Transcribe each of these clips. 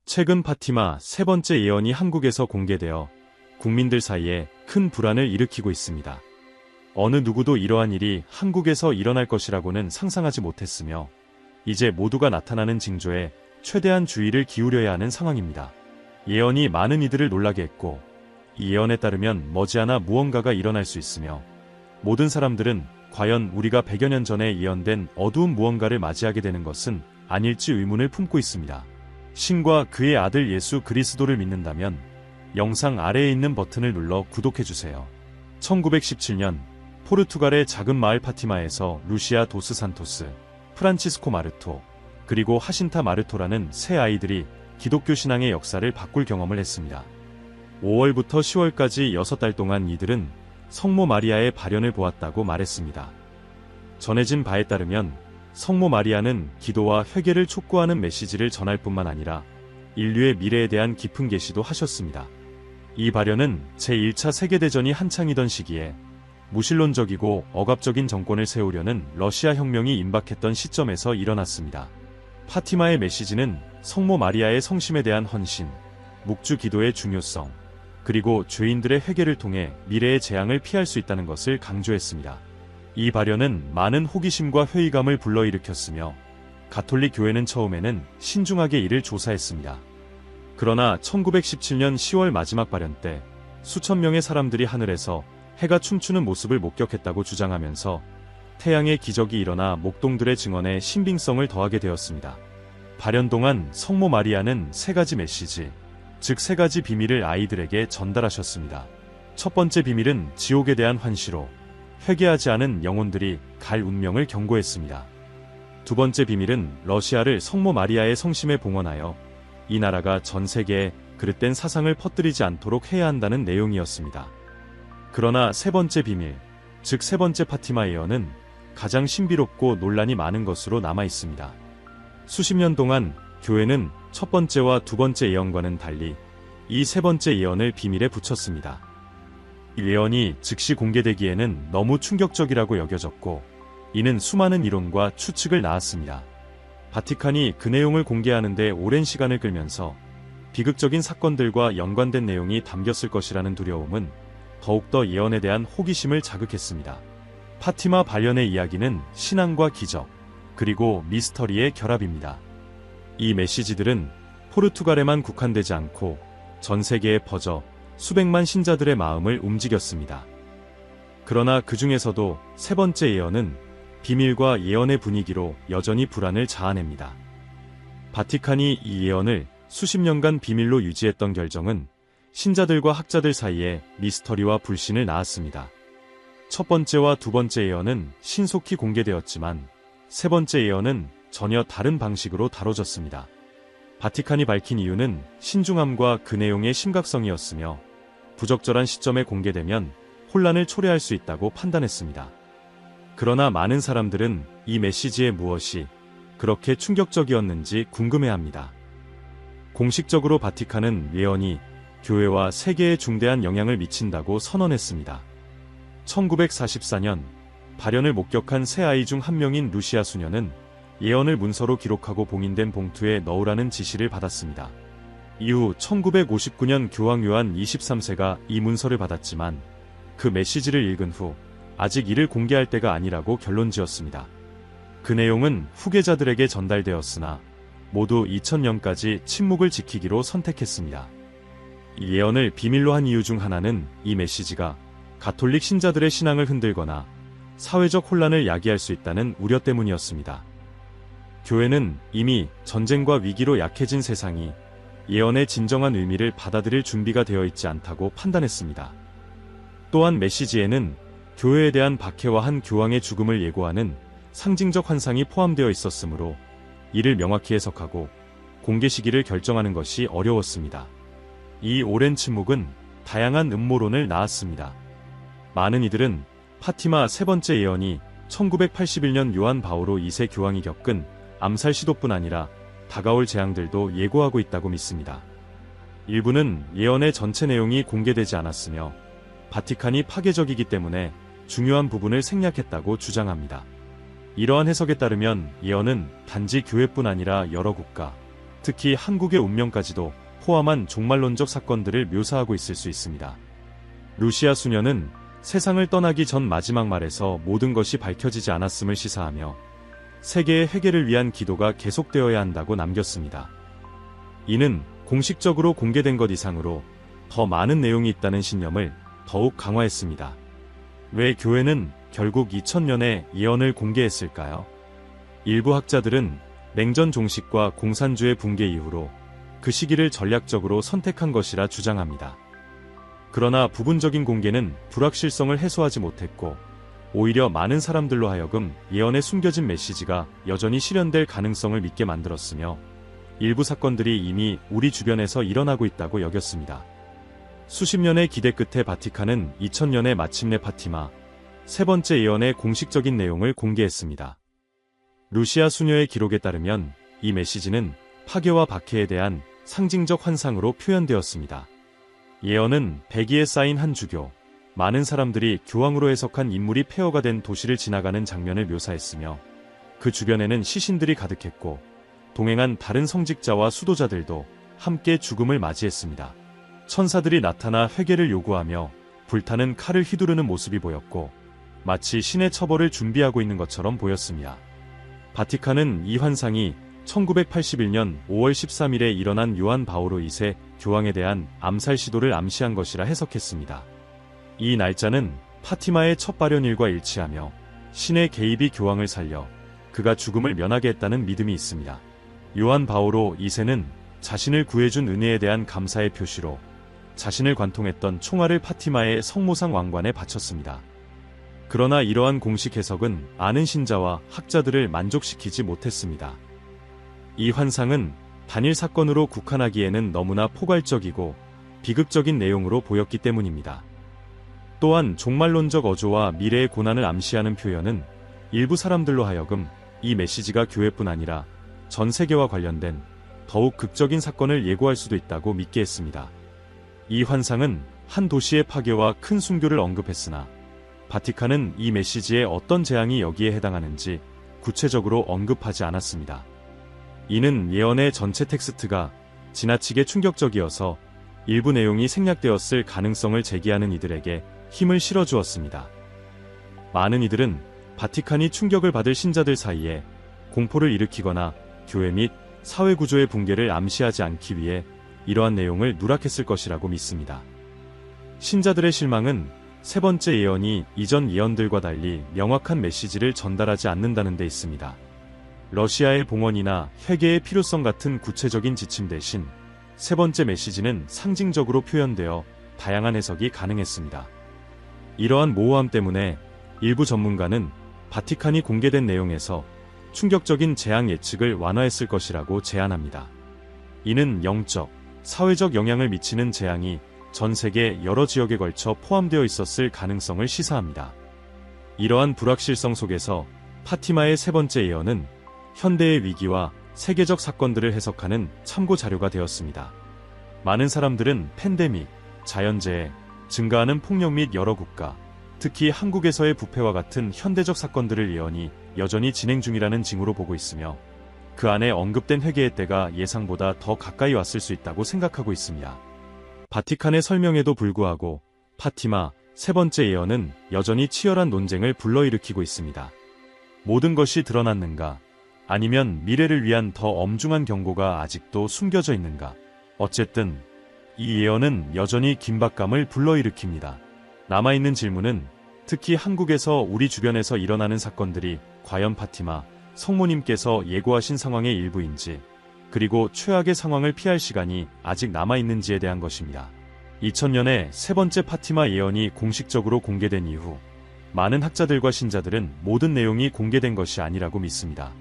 최근 파티마 세 번째 예언이 한국에서 공개되어 국민들 사이에 큰 불안을 일으키고 있습니다. 어느 누구도 이러한 일이 한국에서 일어날 것이라고는 상상하지 못했으며 이제 모두가 나타나는 징조에 최대한 주의를 기울여야 하는 상황입니다. 예언이 많은 이들을 놀라게 했고 이 예언에 따르면 머지않아 무언가가 일어날 수 있으며 모든 사람들은 과연 우리가 100여 년 전에 예언된 어두운 무언가를 맞이하게 되는 것은 아닐지 의문을 품고 있습니다. 신과 그의 아들 예수 그리스도를 믿는다면 영상 아래에 있는 버튼을 눌러 구독해주세요. 1917년 포르투갈의 작은 마을 파티마에서 루시아 도스 산토스, 프란치스코 마르토, 그리고 하신타 마르토라는 세 아이들이 기독교 신앙의 역사를 바꿀 경험을 했습니다. 5월부터 10월까지 6달 동안 이들은 성모 마리아의 발현을 보았다고 말했습니다. 전해진 바에 따르면 성모 마리아는 기도와 회개를 촉구하는 메시지를 전할 뿐만 아니라 인류의 미래에 대한 깊은 계시도 하셨습니다. 이 발현은 제1차 세계대전이 한창이던 시기에 무신론적이고 억압적인 정권을 세우려는 러시아 혁명이 임박했던 시점에서 일어났습니다. 파티마의 메시지는 성모 마리아의 성심에 대한 헌신, 묵주 기도의 중요성, 그리고 죄인들의 회개를 통해 미래의 재앙을 피할 수 있다는 것을 강조했습니다. 이 발현은 많은 호기심과 회의감을 불러일으켰으며 가톨릭 교회는 처음에는 신중하게 이를 조사했습니다. 그러나 1917년 10월 마지막 발현 때 수천 명의 사람들이 하늘에서 해가 춤추는 모습을 목격했다고 주장하면서 태양의 기적이 일어나 목동들의 증언에 신빙성을 더하게 되었습니다. 발현 동안 성모 마리아는 세 가지 메시지, 즉 세 가지 비밀을 아이들에게 전달하셨습니다. 첫 번째 비밀은 지옥에 대한 환시로 회개하지 않은 영혼들이 갈 운명을 경고했습니다. 두 번째 비밀은 러시아를 성모 마리아의 성심에 봉헌하여 이 나라가 전 세계에 그릇된 사상을 퍼뜨리지 않도록 해야 한다는 내용이었습니다. 그러나 세 번째 비밀, 즉 세 번째 파티마 예언은 가장 신비롭고 논란이 많은 것으로 남아 있습니다. 수십 년 동안 교회는 첫 번째와 두 번째 예언과는 달리 이 세 번째 예언을 비밀에 붙였습니다. 이 예언이 즉시 공개되기에는 너무 충격적이라고 여겨졌고 이는 수많은 이론과 추측을 낳았습니다. 바티칸이 그 내용을 공개하는데 오랜 시간을 끌면서 비극적인 사건들과 연관된 내용이 담겼을 것이라는 두려움은 더욱더 예언에 대한 호기심을 자극했습니다. 파티마 발현의 이야기는 신앙과 기적, 그리고 미스터리의 결합입니다. 이 메시지들은 포르투갈에만 국한되지 않고 전 세계에 퍼져 수백만 신자들의 마음을 움직였습니다. 그러나 그 중에서도 세 번째 예언은 비밀과 예언의 분위기로 여전히 불안을 자아냅니다. 바티칸이 이 예언을 수십 년간 비밀로 유지했던 결정은 신자들과 학자들 사이에 미스터리와 불신을 낳았습니다. 첫 번째와 두 번째 예언은 신속히 공개되었지만 세 번째 예언은 전혀 다른 방식으로 다뤄졌습니다. 바티칸이 밝힌 이유는 신중함과 그 내용의 심각성이었으며 부적절한 시점에 공개되면 혼란을 초래할 수 있다고 판단했습니다. 그러나 많은 사람들은 이 메시지의 무엇이 그렇게 충격적이었는지 궁금해합니다. 공식적으로 바티칸은 예언이 교회와 세계에 중대한 영향을 미친다고 선언했습니다. 1944년 발현을 목격한 세 아이 중 한 명인 루시아 수녀는 예언을 문서로 기록하고 봉인된 봉투에 넣으라는 지시를 받았습니다. 이후 1959년 교황 요한 23세가 이 문서를 받았지만 그 메시지를 읽은 후 아직 이를 공개할 때가 아니라고 결론지었습니다. 그 내용은 후계자들에게 전달되었으나 모두 2000년까지 침묵을 지키기로 선택했습니다. 이 예언을 비밀로 한 이유 중 하나는 이 메시지가 가톨릭 신자들의 신앙을 흔들거나 사회적 혼란을 야기할 수 있다는 우려 때문이었습니다. 교회는 이미 전쟁과 위기로 약해진 세상이 예언의 진정한 의미를 받아들일 준비가 되어 있지 않다고 판단했습니다. 또한 메시지에는 교회에 대한 박해와 한 교황의 죽음을 예고하는 상징적 환상이 포함되어 있었으므로 이를 명확히 해석하고 공개 시기를 결정하는 것이 어려웠습니다. 이 오랜 침묵은 다양한 음모론을 낳았습니다. 많은 이들은 파티마 세 번째 예언이 1981년 요한 바오로 2세 교황이 겪은 암살 시도뿐 아니라 다가올 재앙들도 예고하고 있다고 믿습니다. 일부는 예언의 전체 내용이 공개되지 않았으며 바티칸이 파괴적이기 때문에 중요한 부분을 생략했다고 주장합니다. 이러한 해석에 따르면 예언은 단지 교회뿐 아니라 여러 국가, 특히 한국의 운명까지도 포함한 종말론적 사건들을 묘사하고 있을 수 있습니다. 루시아 수녀는 세상을 떠나기 전 마지막 말에서 모든 것이 밝혀지지 않았음을 시사하며 세계의 회개를 위한 기도가 계속되어야 한다고 남겼습니다. 이는 공식적으로 공개된 것 이상으로 더 많은 내용이 있다는 신념을 더욱 강화했습니다. 왜 교회는 결국 2000년에 예언을 공개했을까요? 일부 학자들은 냉전 종식과 공산주의 붕괴 이후로 그 시기를 전략적으로 선택한 것이라 주장합니다. 그러나 부분적인 공개는 불확실성을 해소하지 못했고 오히려 많은 사람들로 하여금 예언에 숨겨진 메시지가 여전히 실현될 가능성을 믿게 만들었으며 일부 사건들이 이미 우리 주변에서 일어나고 있다고 여겼습니다. 수십 년의 기대 끝에 바티칸은 2000년에 마침내 파티마 세 번째 예언의 공식적인 내용을 공개했습니다. 루시아 수녀의 기록에 따르면 이 메시지는 파괴와 박해에 대한 상징적 환상으로 표현되었습니다. 예언은 백의에 쌓인 한 주교, 많은 사람들이 교황으로 해석한 인물이 폐허가 된 도시를 지나가는 장면을 묘사했으며 그 주변에는 시신들이 가득했고 동행한 다른 성직자와 수도자들도 함께 죽음을 맞이했습니다. 천사들이 나타나 회개를 요구하며 불타는 칼을 휘두르는 모습이 보였고 마치 신의 처벌을 준비하고 있는 것처럼 보였습니다. 바티칸은 이 환상이 1981년 5월 13일에 일어난 요한 바오로 2세 교황에 대한 암살 시도를 암시한 것이라 해석했습니다. 이 날짜는 파티마의 첫 발현일과 일치하며 신의 개입이 교황을 살려 그가 죽음을 면하게 했다는 믿음이 있습니다. 요한 바오로 2세는 자신을 구해준 은혜에 대한 감사의 표시로 자신을 관통했던 총알을 파티마의 성모상 왕관에 바쳤습니다. 그러나 이러한 공식 해석은 많은 신자와 학자들을 만족시키지 못했습니다. 이 환상은 단일 사건으로 국한하기에는 너무나 포괄적이고 비극적인 내용으로 보였기 때문입니다. 또한 종말론적 어조와 미래의 고난을 암시하는 표현은 일부 사람들로 하여금 이 메시지가 교회뿐 아니라 전 세계와 관련된 더욱 극적인 사건을 예고할 수도 있다고 믿게 했습니다. 이 환상은 한 도시의 파괴와 큰 순교를 언급했으나 바티칸은 이 메시지에 어떤 재앙이 여기에 해당하는지 구체적으로 언급하지 않았습니다. 이는 예언의 전체 텍스트가 지나치게 충격적이어서 일부 내용이 생략되었을 가능성을 제기하는 이들에게 힘을 실어주었습니다. 많은 이들은 바티칸이 충격을 받을 신자들 사이에 공포를 일으키거나 교회 및 사회 구조의 붕괴를 암시하지 않기 위해 이러한 내용을 누락했을 것이라고 믿습니다. 신자들의 실망은 세 번째 예언이 이전 예언들과 달리 명확한 메시지를 전달하지 않는다는 데 있습니다. 러시아의 봉헌이나 회개의 필요성 같은 구체적인 지침 대신 세 번째 메시지는 상징적으로 표현되어 다양한 해석이 가능했습니다. 이러한 모호함 때문에 일부 전문가는 바티칸이 공개된 내용에서 충격적인 재앙 예측을 완화했을 것이라고 제안합니다. 이는 영적, 사회적 영향을 미치는 재앙이 전 세계 여러 지역에 걸쳐 포함되어 있었을 가능성을 시사합니다. 이러한 불확실성 속에서 파티마의 세 번째 예언은 현대의 위기와 세계적 사건들을 해석하는 참고 자료가 되었습니다. 많은 사람들은 팬데믹, 자연재해, 증가하는 폭력 및 여러 국가, 특히 한국에서의 부패와 같은 현대적 사건들을 예언이 여전히 진행 중이라는 징후로 보고 있으며 그 안에 언급된 회개의 때가 예상보다 더 가까이 왔을 수 있다고 생각하고 있습니다. 바티칸의 설명에도 불구하고 파티마 세 번째 예언은 여전히 치열한 논쟁을 불러일으키고 있습니다. 모든 것이 드러났는가? 아니면 미래를 위한 더 엄중한 경고가 아직도 숨겨져 있는가? 어쨌든 이 예언은 여전히 긴박감을 불러일으킵니다. 남아있는 질문은 특히 한국에서 우리 주변에서 일어나는 사건들이 과연 파티마 성모님께서 예고하신 상황의 일부인지, 그리고 최악의 상황을 피할 시간이 아직 남아있는지에 대한 것입니다. 2000년에 세 번째 파티마 예언이 공식적으로 공개된 이후 많은 학자들과 신자들은 모든 내용이 공개된 것이 아니라고 믿습니다.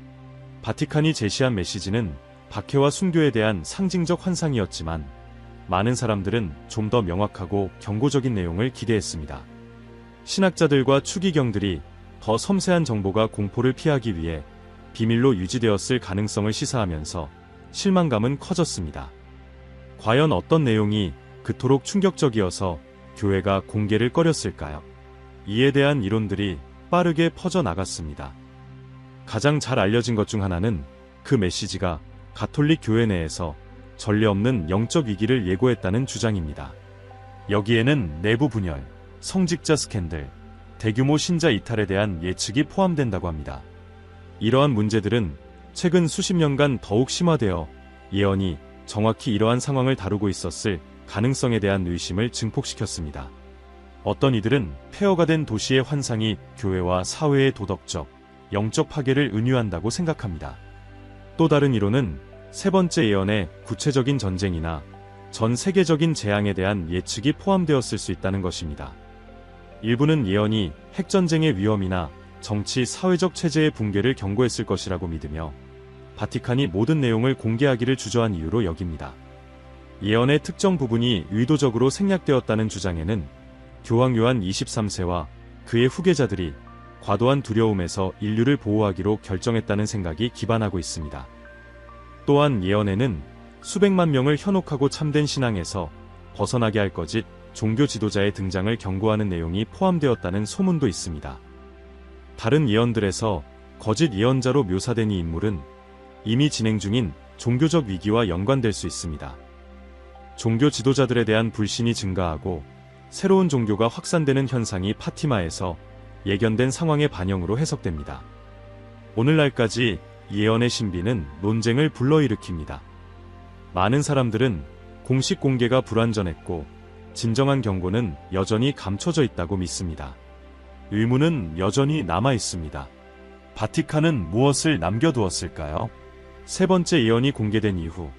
바티칸이 제시한 메시지는 박해와 순교에 대한 상징적 환상이었지만 많은 사람들은 좀 더 명확하고 경고적인 내용을 기대했습니다. 신학자들과 추기경들이 더 섬세한 정보가 공포를 피하기 위해 비밀로 유지되었을 가능성을 시사하면서 실망감은 커졌습니다. 과연 어떤 내용이 그토록 충격적이어서 교회가 공개를 꺼렸을까요? 이에 대한 이론들이 빠르게 퍼져나갔습니다. 가장 잘 알려진 것 중 하나는 그 메시지가 가톨릭 교회 내에서 전례 없는 영적 위기를 예고했다는 주장입니다. 여기에는 내부 분열, 성직자 스캔들, 대규모 신자 이탈에 대한 예측이 포함된다고 합니다. 이러한 문제들은 최근 수십 년간 더욱 심화되어 예언이 정확히 이러한 상황을 다루고 있었을 가능성에 대한 의심을 증폭시켰습니다. 어떤 이들은 폐허가 된 도시의 환상이 교회와 사회의 도덕적, 영적 파괴를 은유한다고 생각합니다. 또 다른 이론은 세 번째 예언에 구체적인 전쟁이나 전 세계적인 재앙에 대한 예측이 포함되었을 수 있다는 것입니다. 일부는 예언이 핵전쟁의 위험이나 정치, 사회적 체제의 붕괴를 경고했을 것이라고 믿으며 바티칸이 모든 내용을 공개하기를 주저한 이유로 여깁니다. 예언의 특정 부분이 의도적으로 생략되었다는 주장에는 교황 요한 23세와 그의 후계자들이 과도한 두려움에서 인류를 보호하기로 결정했다는 생각이 기반하고 있습니다. 또한 예언에는 수백만 명을 현혹하고 참된 신앙에서 벗어나게 할 거짓 종교 지도자의 등장을 경고하는 내용이 포함되었다는 소문도 있습니다. 다른 예언들에서 거짓 예언자로 묘사된 이 인물은 이미 진행 중인 종교적 위기와 연관될 수 있습니다. 종교 지도자들에 대한 불신이 증가하고 새로운 종교가 확산되는 현상이 파티마에서 예견된 상황의 반영으로 해석됩니다. 오늘날까지 예언의 신비는 논쟁을 불러일으킵니다. 많은 사람들은 공식 공개가 불완전했고 진정한 경고는 여전히 감춰져 있다고 믿습니다. 의문은 여전히 남아 있습니다. 바티칸은 무엇을 남겨두었을까요? 세 번째 예언이 공개된 이후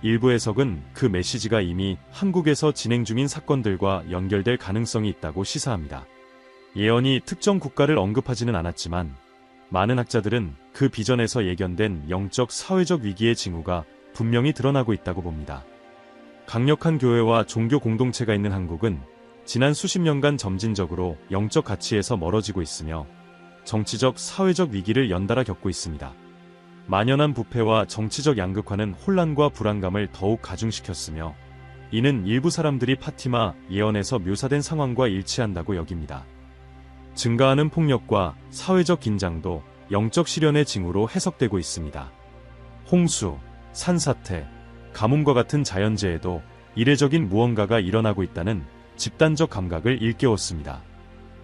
일부 해석은 그 메시지가 이미 한국에서 진행 중인 사건들과 연결될 가능성이 있다고 시사합니다. 예언이 특정 국가를 언급하지는 않았지만 많은 학자들은 그 비전에서 예견된 영적 사회적 위기의 징후가 분명히 드러나고 있다고 봅니다. 강력한 교회와 종교 공동체가 있는 한국은 지난 수십 년간 점진적으로 영적 가치에서 멀어지고 있으며 정치적, 사회적 위기를 연달아 겪고 있습니다. 만연한 부패와 정치적 양극화는 혼란과 불안감을 더욱 가중시켰으며 이는 일부 사람들이 파티마 예언에서 묘사된 상황과 일치한다고 여깁니다. 증가하는 폭력과 사회적 긴장도 영적 실현의 징후로 해석되고 있습니다. 홍수, 산사태, 가뭄과 같은 자연재해도 이례적인 무언가가 일어나고 있다는 집단적 감각을 일깨웠습니다.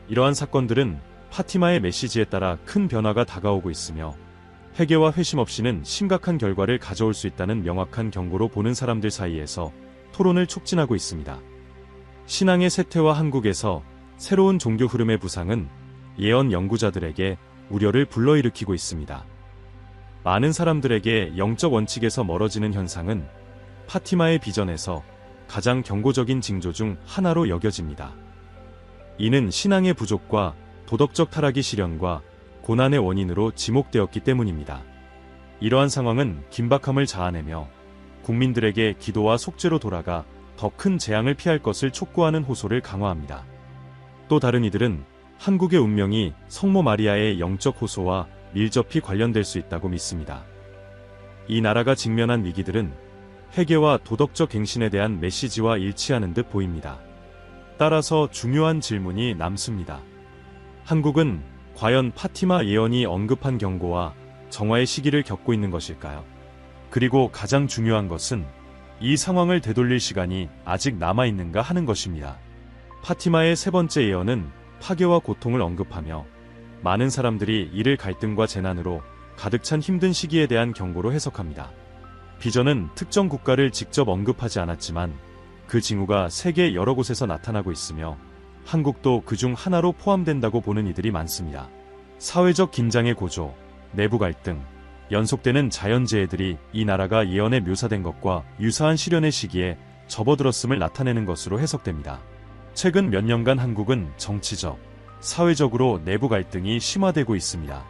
이러한 사건들은 파티마의 메시지에 따라 큰 변화가 다가오고 있으며 회개와 회심 없이는 심각한 결과를 가져올 수 있다는 명확한 경고로 보는 사람들 사이에서 토론을 촉진하고 있습니다. 신앙의 쇠퇴와 한국에서 새로운 종교 흐름의 부상은 예언 연구자들에게 우려를 불러일으키고 있습니다. 많은 사람들에게 영적 원칙에서 멀어지는 현상은 파티마의 비전에서 가장 경고적인 징조 중 하나로 여겨집니다. 이는 신앙의 부족과 도덕적 타락이 실현과 고난의 원인으로 지목되었기 때문입니다. 이러한 상황은 긴박함을 자아내며 국민들에게 기도와 속죄로 돌아가 더 큰 재앙을 피할 것을 촉구하는 호소를 강화합니다. 또 다른 이들은 한국의 운명이 성모 마리아의 영적 호소와 밀접히 관련될 수 있다고 믿습니다. 이 나라가 직면한 위기들은 회개와 도덕적 갱신에 대한 메시지와 일치하는 듯 보입니다. 따라서 중요한 질문이 남습니다. 한국은 과연 파티마 예언이 언급한 경고와 정화의 시기를 겪고 있는 것일까요? 그리고 가장 중요한 것은 이 상황을 되돌릴 시간이 아직 남아있는가 하는 것입니다. 파티마의 세 번째 예언은 파괴와 고통을 언급하며 많은 사람들이 이를 갈등과 재난으로 가득 찬 힘든 시기에 대한 경고로 해석합니다. 비전은 특정 국가를 직접 언급하지 않았지만 그 징후가 세계 여러 곳에서 나타나고 있으며 한국도 그중 하나로 포함된다고 보는 이들이 많습니다. 사회적 긴장의 고조, 내부 갈등, 연속되는 자연재해들이 이 나라가 예언에 묘사된 것과 유사한 실현의 시기에 접어들었음을 나타내는 것으로 해석됩니다. 최근 몇 년간 한국은 정치적, 사회적으로 내부 갈등이 심화되고 있습니다.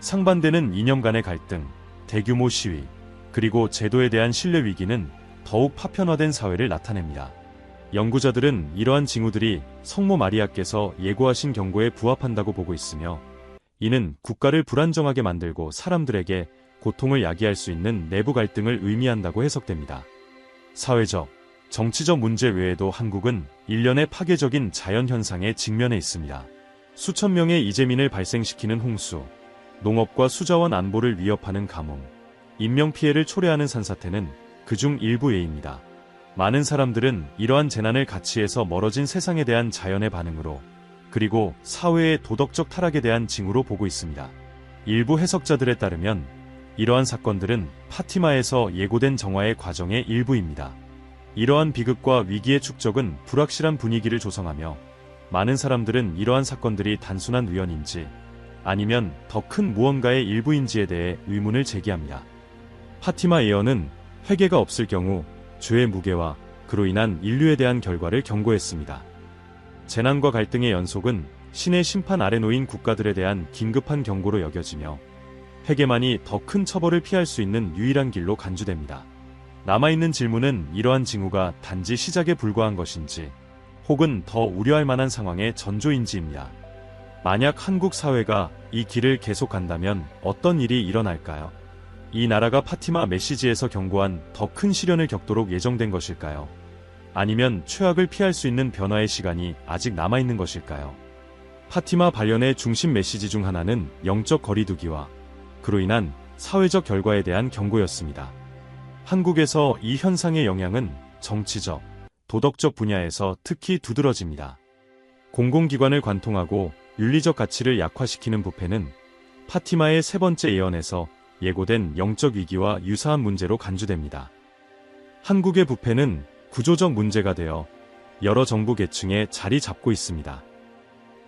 상반되는 이념 간의 갈등, 대규모 시위, 그리고 제도에 대한 신뢰 위기는 더욱 파편화된 사회를 나타냅니다. 연구자들은 이러한 징후들이 성모 마리아께서 예고하신 경고에 부합한다고 보고 있으며 이는 국가를 불안정하게 만들고 사람들에게 고통을 야기할 수 있는 내부 갈등을 의미한다고 해석됩니다. 사회적, 정치적 문제 외에도 한국은 일련의 파괴적인 자연현상에 직면해 있습니다. 수천 명의 이재민을 발생시키는 홍수, 농업과 수자원 안보를 위협하는 가뭄, 인명피해를 초래하는 산사태는 그중 일부 예입니다. 많은 사람들은 이러한 재난을 가치에서 멀어진 세상에 대한 자연의 반응으로, 그리고 사회의 도덕적 타락에 대한 징후로 보고 있습니다. 일부 해석자들에 따르면 이러한 사건들은 파티마에서 예고된 정화의 과정의 일부입니다. 이러한 비극과 위기의 축적은 불확실한 분위기를 조성하며, 많은 사람들은 이러한 사건들이 단순한 우연인지 아니면 더 큰 무언가의 일부인지에 대해 의문을 제기합니다. 파티마 예언은 회개가 없을 경우 죄의 무게와 그로 인한 인류에 대한 결과를 경고했습니다. 재난과 갈등의 연속은 신의 심판 아래 놓인 국가들에 대한 긴급한 경고로 여겨지며, 회개만이 더 큰 처벌을 피할 수 있는 유일한 길로 간주됩니다. 남아있는 질문은 이러한 징후가 단지 시작에 불과한 것인지, 혹은 더 우려할 만한 상황의 전조인지입니다. 만약 한국 사회가 이 길을 계속 간다면 어떤 일이 일어날까요? 이 나라가 파티마 메시지에서 경고한 더 큰 시련을 겪도록 예정된 것일까요? 아니면 최악을 피할 수 있는 변화의 시간이 아직 남아있는 것일까요? 파티마 발연의 중심 메시지 중 하나는 영적 거리두기와 그로 인한 사회적 결과에 대한 경고였습니다. 한국에서 이 현상의 영향은 정치적, 도덕적 분야에서 특히 두드러집니다. 공공기관을 관통하고 윤리적 가치를 약화시키는 부패는 파티마의 세 번째 예언에서 예고된 영적 위기와 유사한 문제로 간주됩니다. 한국의 부패는 구조적 문제가 되어 여러 정부 계층에 자리 잡고 있습니다.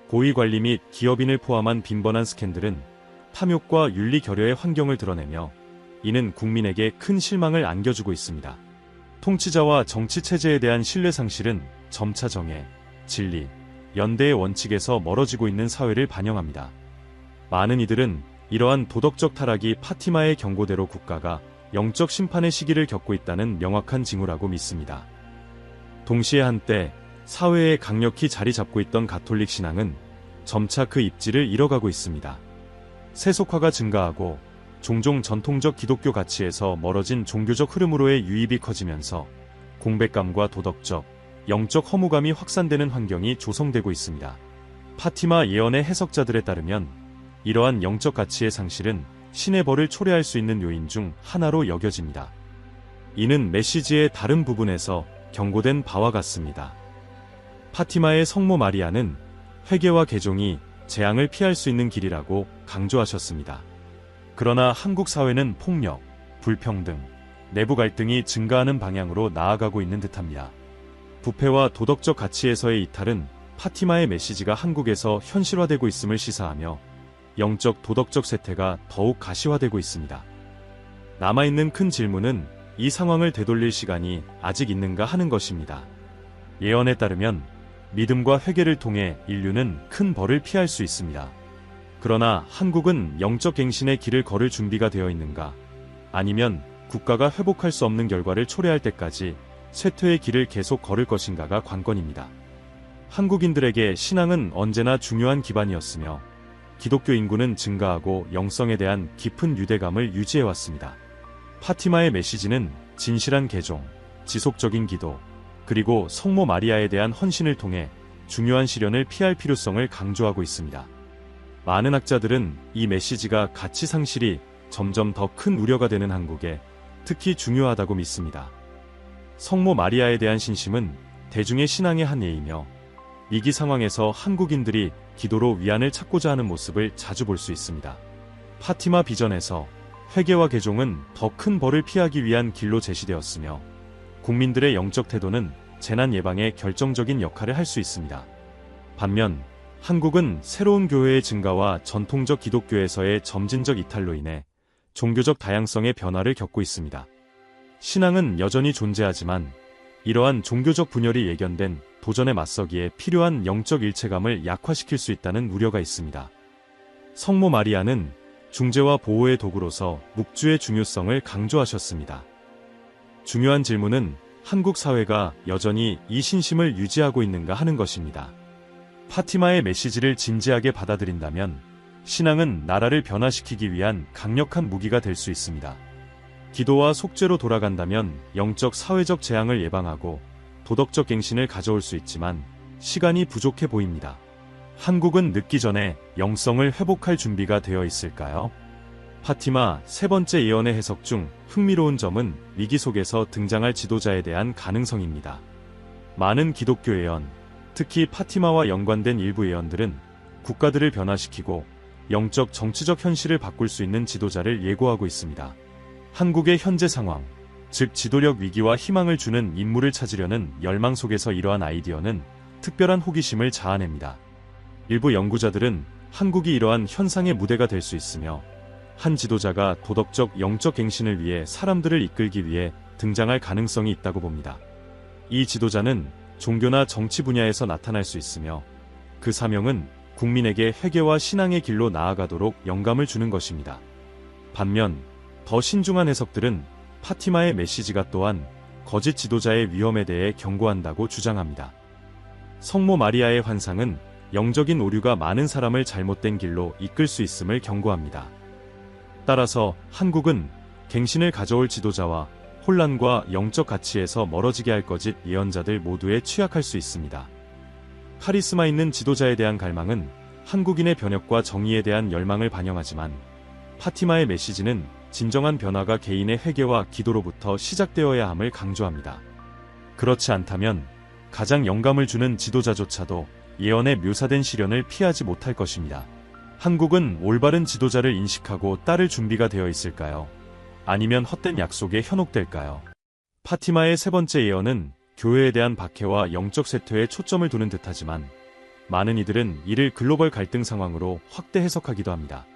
고위관리 및 기업인을 포함한 빈번한 스캔들은 탐욕과 윤리 결여의 환경을 드러내며, 이는 국민에게 큰 실망을 안겨주고 있습니다. 통치자와 정치 체제에 대한 신뢰 상실은 점차 정의, 진리, 연대의 원칙에서 멀어지고 있는 사회를 반영합니다. 많은 이들은 이러한 도덕적 타락이 파티마의 경고대로 국가가 영적 심판의 시기를 겪고 있다는 명확한 징후라고 믿습니다. 동시에 한때 사회에 강력히 자리 잡고 있던 가톨릭 신앙은 점차 그 입지를 잃어가고 있습니다. 세속화가 증가하고 종종 전통적 기독교 가치에서 멀어진 종교적 흐름으로의 유입이 커지면서 공백감과 도덕적, 영적 허무감이 확산되는 환경이 조성되고 있습니다. 파티마 예언의 해석자들에 따르면 이러한 영적 가치의 상실은 신의 벌을 초래할 수 있는 요인 중 하나로 여겨집니다. 이는 메시지의 다른 부분에서 경고된 바와 같습니다. 파티마의 성모 마리아는 회개와 개종이 재앙을 피할 수 있는 길이라고 강조하셨습니다. 그러나 한국 사회는 폭력, 불평등, 내부 갈등이 증가하는 방향으로 나아가고 있는 듯합니다. 부패와 도덕적 가치에서의 이탈은 파티마의 메시지가 한국에서 현실화되고 있음을 시사하며, 영적 도덕적 쇠퇴가 더욱 가시화되고 있습니다. 남아있는 큰 질문은 이 상황을 되돌릴 시간이 아직 있는가 하는 것입니다. 예언에 따르면 믿음과 회개를 통해 인류는 큰 벌을 피할 수 있습니다. 그러나 한국은 영적 갱신의 길을 걸을 준비가 되어 있는가? 아니면 국가가 회복할 수 없는 결과를 초래할 때까지 쇠퇴의 길을 계속 걸을 것인가가 관건입니다. 한국인들에게 신앙은 언제나 중요한 기반이었으며, 기독교 인구는 증가하고 영성에 대한 깊은 유대감을 유지해왔습니다. 파티마의 메시지는 진실한 개종, 지속적인 기도, 그리고 성모 마리아에 대한 헌신을 통해 중요한 시련을 피할 필요성을 강조하고 있습니다. 많은 학자들은 이 메시지가 가치 상실이 점점 더 큰 우려가 되는 한국에 특히 중요하다고 믿습니다. 성모 마리아에 대한 신심은 대중의 신앙의 한 예이며, 위기 상황에서 한국인들이 기도로 위안을 찾고자 하는 모습을 자주 볼 수 있습니다. 파티마 비전에서 회개와 개종은 더 큰 벌을 피하기 위한 길로 제시되었으며, 국민들의 영적 태도는 재난 예방에 결정적인 역할을 할 수 있습니다. 반면 한국은 새로운 교회의 증가와 전통적 기독교에서의 점진적 이탈로 인해 종교적 다양성의 변화를 겪고 있습니다. 신앙은 여전히 존재하지만 이러한 종교적 분열이 예견된 도전에 맞서기에 필요한 영적 일체감을 약화시킬 수 있다는 우려가 있습니다. 성모 마리아는 중재와 보호의 도구로서 묵주의 중요성을 강조하셨습니다. 중요한 질문은 한국 사회가 여전히 이 신심을 유지하고 있는가 하는 것입니다. 파티마의 메시지를 진지하게 받아들인다면 신앙은 나라를 변화시키기 위한 강력한 무기가 될 수 있습니다. 기도와 속죄로 돌아간다면 영적 사회적 재앙을 예방하고 도덕적 갱신을 가져올 수 있지만 시간이 부족해 보입니다. 한국은 늦기 전에 영성을 회복할 준비가 되어 있을까요? 파티마 세 번째 예언의 해석 중 흥미로운 점은 위기 속에서 등장할 지도자에 대한 가능성입니다. 많은 기독교 예언, 특히 파티마와 연관된 일부 예언들은 국가들을 변화시키고 영적 정치적 현실을 바꿀 수 있는 지도자를 예고하고 있습니다. 한국의 현재 상황, 즉 지도력 위기와 희망을 주는 인물을 찾으려는 열망 속에서 이러한 아이디어는 특별한 호기심을 자아냅니다. 일부 연구자들은 한국이 이러한 현상의 무대가 될 수 있으며 한 지도자가 도덕적 영적 갱신을 위해 사람들을 이끌기 위해 등장할 가능성이 있다고 봅니다. 이 지도자는 종교나 정치 분야에서 나타날 수 있으며 그 사명은 국민에게 회개와 신앙의 길로 나아가도록 영감을 주는 것입니다. 반면 더 신중한 해석들은 파티마의 메시지가 또한 거짓 지도자의 위험에 대해 경고한다고 주장합니다. 성모 마리아의 환상은 영적인 오류가 많은 사람을 잘못된 길로 이끌 수 있음을 경고합니다. 따라서 한국은 갱신을 가져올 지도자와 혼란과 영적 가치에서 멀어지게 할 거짓 예언자들 모두에 취약할 수 있습니다. 카리스마 있는 지도자에 대한 갈망은 한국인의 변혁과 정의에 대한 열망을 반영하지만 파티마의 메시지는 진정한 변화가 개인의 회개와 기도로부터 시작되어야 함을 강조합니다. 그렇지 않다면 가장 영감을 주는 지도자조차도 예언에 묘사된 시련을 피하지 못할 것입니다. 한국은 올바른 지도자를 인식하고 따를 준비가 되어 있을까요? 아니면 헛된 약속에 현혹될까요? 파티마의 세 번째 예언은 교회에 대한 박해와 영적 쇠퇴에 초점을 두는 듯하지만 많은 이들은 이를 글로벌 갈등 상황으로 확대 해석하기도 합니다.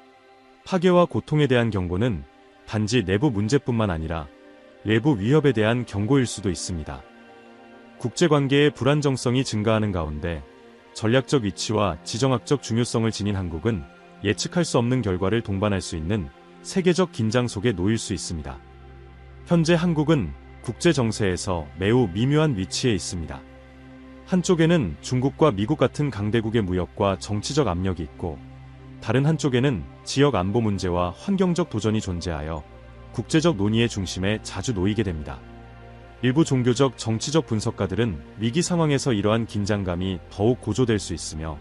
파괴와 고통에 대한 경고는 단지 내부 문제뿐만 아니라 외부 위협에 대한 경고일 수도 있습니다. 국제관계의 불안정성이 증가하는 가운데 전략적 위치와 지정학적 중요성을 지닌 한국은 예측할 수 없는 결과를 동반할 수 있는 세계적 긴장 속에 놓일 수 있습니다. 현재 한국은 국제 정세에서 매우 미묘한 위치에 있습니다. 한쪽에는 중국과 미국 같은 강대국의 무역과 정치적 압력이 있고 다른 한쪽에는 지역 안보 문제와 환경적 도전이 존재하여 국제적 논의의 중심에 자주 놓이게 됩니다. 일부 종교적 정치적 분석가들은 위기 상황에서 이러한 긴장감이 더욱 고조될 수 있으며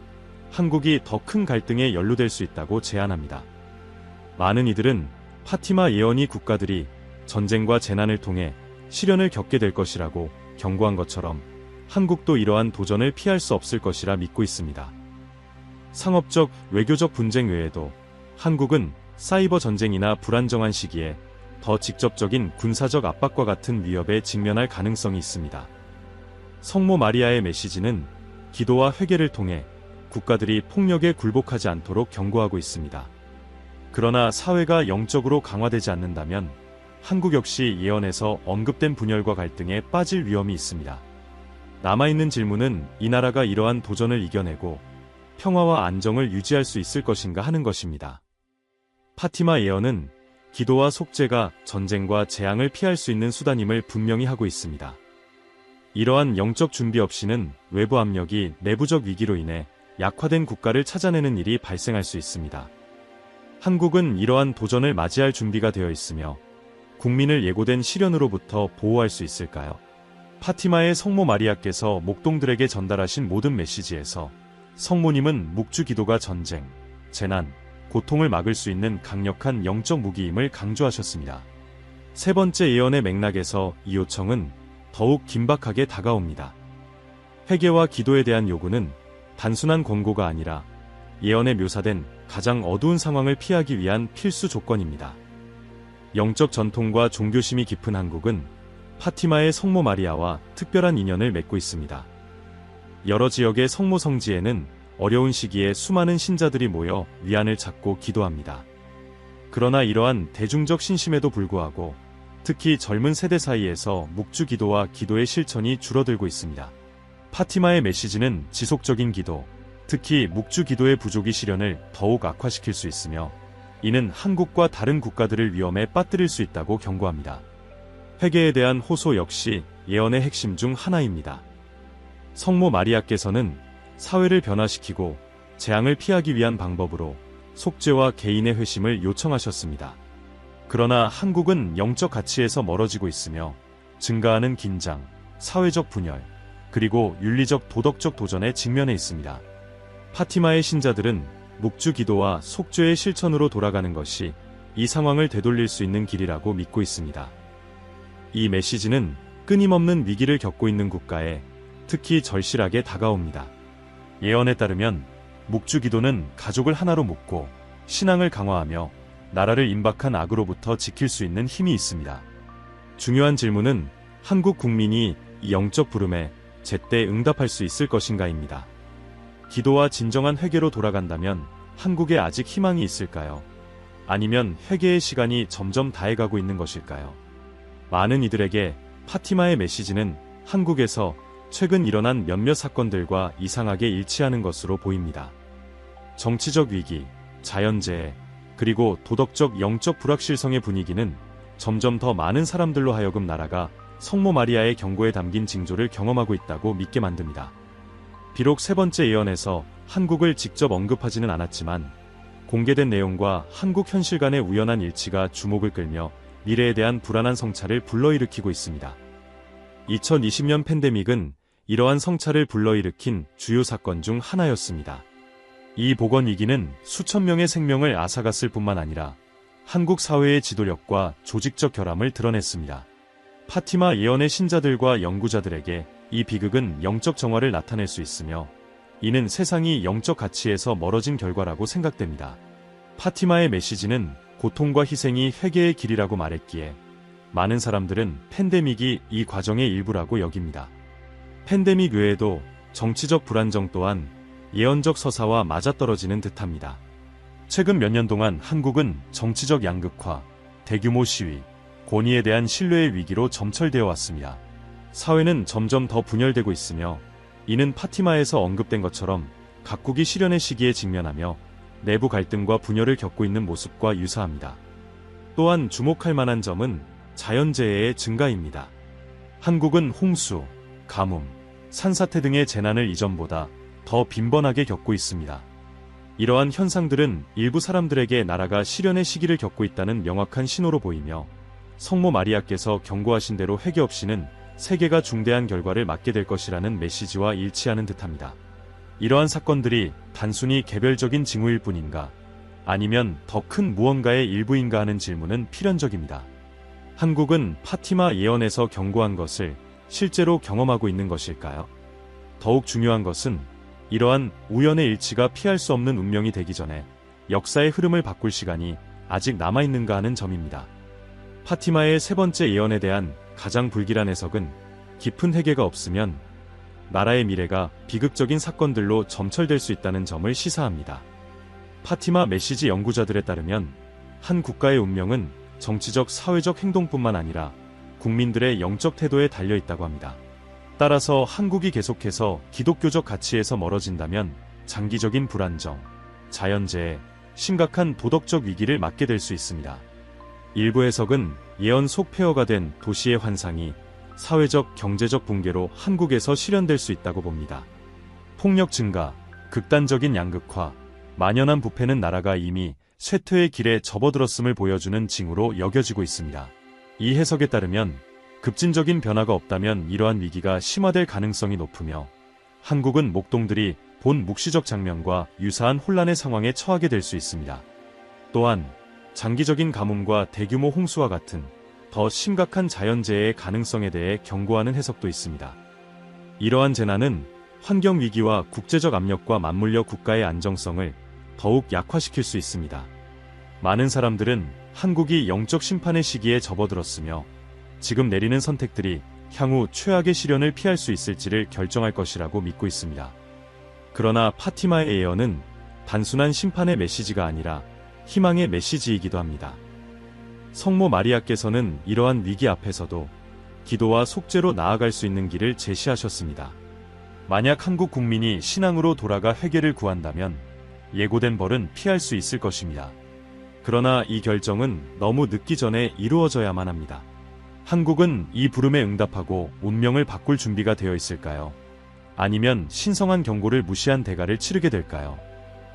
한국이 더 큰 갈등에 연루될 수 있다고 제안합니다. 많은 이들은 파티마 예언이 국가들이 전쟁과 재난을 통해 시련을 겪게 될 것이라고 경고한 것처럼 한국도 이러한 도전을 피할 수 없을 것이라 믿고 있습니다. 상업적, 외교적 분쟁 외에도 한국은 사이버 전쟁이나 불안정한 시기에 더 직접적인 군사적 압박과 같은 위협에 직면할 가능성이 있습니다. 성모 마리아의 메시지는 기도와 회개를 통해 국가들이 폭력에 굴복하지 않도록 경고하고 있습니다. 그러나 사회가 영적으로 강화되지 않는다면 한국 역시 예언에서 언급된 분열과 갈등에 빠질 위험이 있습니다. 남아있는 질문은 이 나라가 이러한 도전을 이겨내고 평화와 안정을 유지할 수 있을 것인가 하는 것입니다. 파티마 예언은 기도와 속죄가 전쟁과 재앙을 피할 수 있는 수단임을 분명히 하고 있습니다. 이러한 영적 준비 없이는 외부 압력이 내부적 위기로 인해 약화된 국가를 찾아내는 일이 발생할 수 있습니다. 한국은 이러한 도전을 맞이할 준비가 되어 있으며 국민을 예고된 시련으로부터 보호할 수 있을까요? 파티마의 성모 마리아께서 목동들에게 전달하신 모든 메시지에서 성모님은 묵주 기도가 전쟁, 재난, 고통을 막을 수 있는 강력한 영적 무기임을 강조하셨습니다. 세 번째 예언의 맥락에서 이 요청은 더욱 긴박하게 다가옵니다. 회개와 기도에 대한 요구는 단순한 권고가 아니라 예언에 묘사된 가장 어두운 상황을 피하기 위한 필수 조건입니다. 영적 전통과 종교심이 깊은 한국은 파티마의 성모 마리아와 특별한 인연을 맺고 있습니다. 여러 지역의 성모 성지에는 어려운 시기에 수많은 신자들이 모여 위안을 찾고 기도합니다. 그러나 이러한 대중적 신심에도 불구하고 특히 젊은 세대 사이에서 묵주 기도와 기도의 실천이 줄어들고 있습니다. 파티마의 메시지는 지속적인 기도, 특히 묵주 기도의 부족이 시련을 더욱 악화시킬 수 있으며 이는 한국과 다른 국가들을 위험에 빠뜨릴 수 있다고 경고합니다. 회개에 대한 호소 역시 예언의 핵심 중 하나입니다. 성모 마리아께서는 사회를 변화시키고 재앙을 피하기 위한 방법으로 속죄와 개인의 회심을 요청하셨습니다. 그러나 한국은 영적 가치에서 멀어지고 있으며 증가하는 긴장, 사회적 분열, 그리고 윤리적 도덕적 도전에 직면해 있습니다. 파티마의 신자들은 묵주 기도와 속죄의 실천으로 돌아가는 것이 이 상황을 되돌릴 수 있는 길이라고 믿고 있습니다. 이 메시지는 끊임없는 위기를 겪고 있는 국가에 특히 절실하게 다가옵니다. 예언에 따르면 묵주기도는 가족을 하나로 묶고 신앙을 강화하며 나라를 임박한 악으로부터 지킬 수 있는 힘이 있습니다. 중요한 질문은 한국 국민이 이 영적 부름에 제때 응답할 수 있을 것인가입니다. 기도와 진정한 회개로 돌아간다면 한국에 아직 희망이 있을까요? 아니면 회개의 시간이 점점 다해가고 있는 것일까요? 많은 이들에게 파티마의 메시지는 한국에서 최근 일어난 몇몇 사건들과 이상하게 일치하는 것으로 보입니다. 정치적 위기, 자연재해, 그리고 도덕적 영적 불확실성의 분위기는 점점 더 많은 사람들로 하여금 나라가 성모 마리아의 경고에 담긴 징조를 경험하고 있다고 믿게 만듭니다. 비록 세 번째 예언에서 한국을 직접 언급하지는 않았지만 공개된 내용과 한국 현실 간의 우연한 일치가 주목을 끌며 미래에 대한 불안한 성찰을 불러일으키고 있습니다. 2020년 팬데믹은 이러한 성찰을 불러일으킨 주요 사건 중 하나였습니다. 이 보건 위기는 수천 명의 생명을 앗아갔을 뿐만 아니라 한국 사회의 지도력과 조직적 결함을 드러냈습니다. 파티마 예언의 신자들과 연구자들에게 이 비극은 영적 정화를 나타낼 수 있으며 이는 세상이 영적 가치에서 멀어진 결과라고 생각됩니다. 파티마의 메시지는 고통과 희생이 회개의 길이라고 말했기에 많은 사람들은 팬데믹이 이 과정의 일부라고 여깁니다. 팬데믹 외에도 정치적 불안정 또한 예언적 서사와 맞아떨어지는 듯합니다. 최근 몇 년 동안 한국은 정치적 양극화, 대규모 시위, 권위에 대한 신뢰의 위기로 점철되어 왔습니다. 사회는 점점 더 분열되고 있으며 이는 파티마에서 언급된 것처럼 각국이 실현의 시기에 직면하며 내부 갈등과 분열을 겪고 있는 모습과 유사합니다. 또한 주목할 만한 점은 자연재해의 증가입니다. 한국은 홍수, 가뭄, 산사태 등의 재난을 이전보다 더 빈번하게 겪고 있습니다. 이러한 현상들은 일부 사람들에게 나라가 실현의 시기를 겪고 있다는 명확한 신호로 보이며 성모 마리아께서 경고하신 대로 회개 없이는 세계가 중대한 결과를 맞게 될 것이라는 메시지와 일치하는 듯합니다. 이러한 사건들이 단순히 개별적인 징후일 뿐인가 아니면 더 큰 무언가의 일부인가 하는 질문은 필연적입니다. 한국은 파티마 예언에서 경고한 것을 실제로 경험하고 있는 것일까요? 더욱 중요한 것은 이러한 우연의 일치가 피할 수 없는 운명이 되기 전에 역사의 흐름을 바꿀 시간이 아직 남아있는가 하는 점입니다. 파티마의 세 번째 예언에 대한 가장 불길한 해석은 깊은 회개가 없으면 나라의 미래가 비극적인 사건들로 점철될 수 있다는 점을 시사합니다. 파티마 메시지 연구자들에 따르면 한 국가의 운명은 정치적 사회적 행동뿐만 아니라 국민들의 영적 태도에 달려있다고 합니다. 따라서 한국이 계속해서 기독교적 가치에서 멀어진다면 장기적인 불안정, 자연재해, 심각한 도덕적 위기를 맞게 될 수 있습니다. 일부 해석은 예언 속 폐허가 된 도시의 환상이 사회적, 경제적 붕괴로 한국에서 실현될 수 있다고 봅니다. 폭력 증가, 극단적인 양극화, 만연한 부패는 나라가 이미 쇠퇴의 길에 접어들었음을 보여주는 징후로 여겨지고 있습니다. 이 해석에 따르면 급진적인 변화가 없다면 이러한 위기가 심화될 가능성이 높으며 한국은 목동들이 본 묵시적 장면과 유사한 혼란의 상황에 처하게 될 수 있습니다. 또한 장기적인 가뭄과 대규모 홍수와 같은 더 심각한 자연재해의 가능성에 대해 경고하는 해석도 있습니다. 이러한 재난은 환경위기와 국제적 압력과 맞물려 국가의 안정성을 더욱 약화시킬 수 있습니다. 많은 사람들은 한국이 영적 심판의 시기에 접어들었으며 지금 내리는 선택들이 향후 최악의 시련을 피할 수 있을지를 결정할 것이라고 믿고 있습니다. 그러나 파티마의 예언은 단순한 심판의 메시지가 아니라 희망의 메시지이기도 합니다. 성모 마리아께서는 이러한 위기 앞에서도 기도와 속죄로 나아갈 수 있는 길을 제시하셨습니다. 만약 한국 국민이 신앙으로 돌아가 회개를 구한다면 예고된 벌은 피할 수 있을 것입니다. 그러나 이 결정은 너무 늦기 전에 이루어져야만 합니다. 한국은 이 부름에 응답하고 운명을 바꿀 준비가 되어 있을까요? 아니면 신성한 경고를 무시한 대가를 치르게 될까요?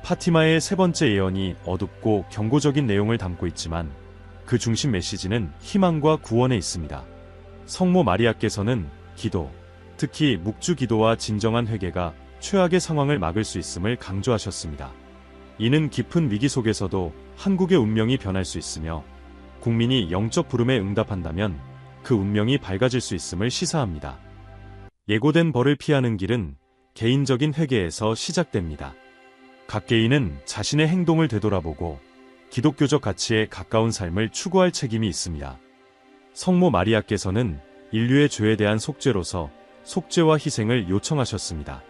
파티마의 세 번째 예언이 어둡고 경고적인 내용을 담고 있지만 그 중심 메시지는 희망과 구원에 있습니다. 성모 마리아께서는 기도, 특히 묵주 기도와 진정한 회개가 최악의 상황을 막을 수 있음을 강조하셨습니다. 이는 깊은 위기 속에서도 한국의 운명이 변할 수 있으며 국민이 영적 부름에 응답한다면 그 운명이 밝아질 수 있음을 시사합니다. 예고된 벌을 피하는 길은 개인적인 회개에서 시작됩니다. 각 개인은 자신의 행동을 되돌아보고 기독교적 가치에 가까운 삶을 추구할 책임이 있습니다. 성모 마리아께서는 인류의 죄에 대한 속죄로서 속죄와 희생을 요청하셨습니다.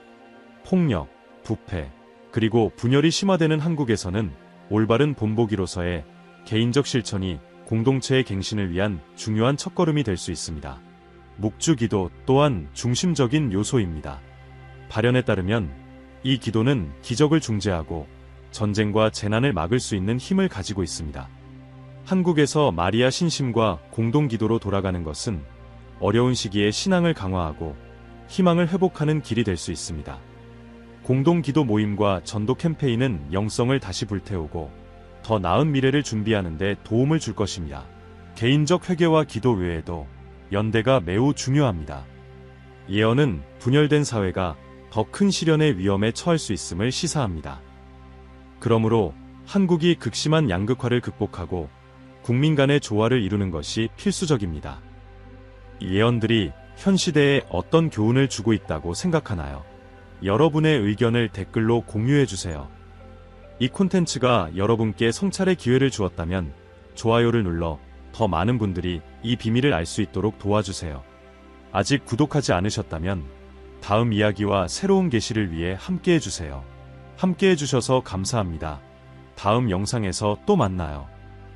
폭력, 부패, 그리고 분열이 심화되는 한국에서는 올바른 본보기로서의 개인적 실천이 공동체의 갱신을 위한 중요한 첫걸음이 될 수 있습니다. 묵주기도 또한 중심적인 요소입니다. 발현에 따르면 이 기도는 기적을 중재하고 전쟁과 재난을 막을 수 있는 힘을 가지고 있습니다. 한국에서 마리아 신심과 공동기도로 돌아가는 것은 어려운 시기에 신앙을 강화하고 희망을 회복하는 길이 될 수 있습니다. 공동기도 모임과 전도 캠페인은 영성을 다시 불태우고 더 나은 미래를 준비하는 데 도움을 줄 것입니다. 개인적 회개와 기도 외에도 연대가 매우 중요합니다. 예언은 분열된 사회가 더 큰 시련의 위험에 처할 수 있음을 시사합니다. 그러므로 한국이 극심한 양극화를 극복하고 국민 간의 조화를 이루는 것이 필수적입니다. 이 예언들이 현 시대에 어떤 교훈을 주고 있다고 생각하나요? 여러분의 의견을 댓글로 공유해주세요. 이 콘텐츠가 여러분께 성찰의 기회를 주었다면 좋아요를 눌러 더 많은 분들이 이 비밀을 알 수 있도록 도와주세요. 아직 구독하지 않으셨다면 다음 이야기와 새로운 계시를 위해 함께해 주세요. 함께해 주셔서 감사합니다. 다음 영상에서 또 만나요.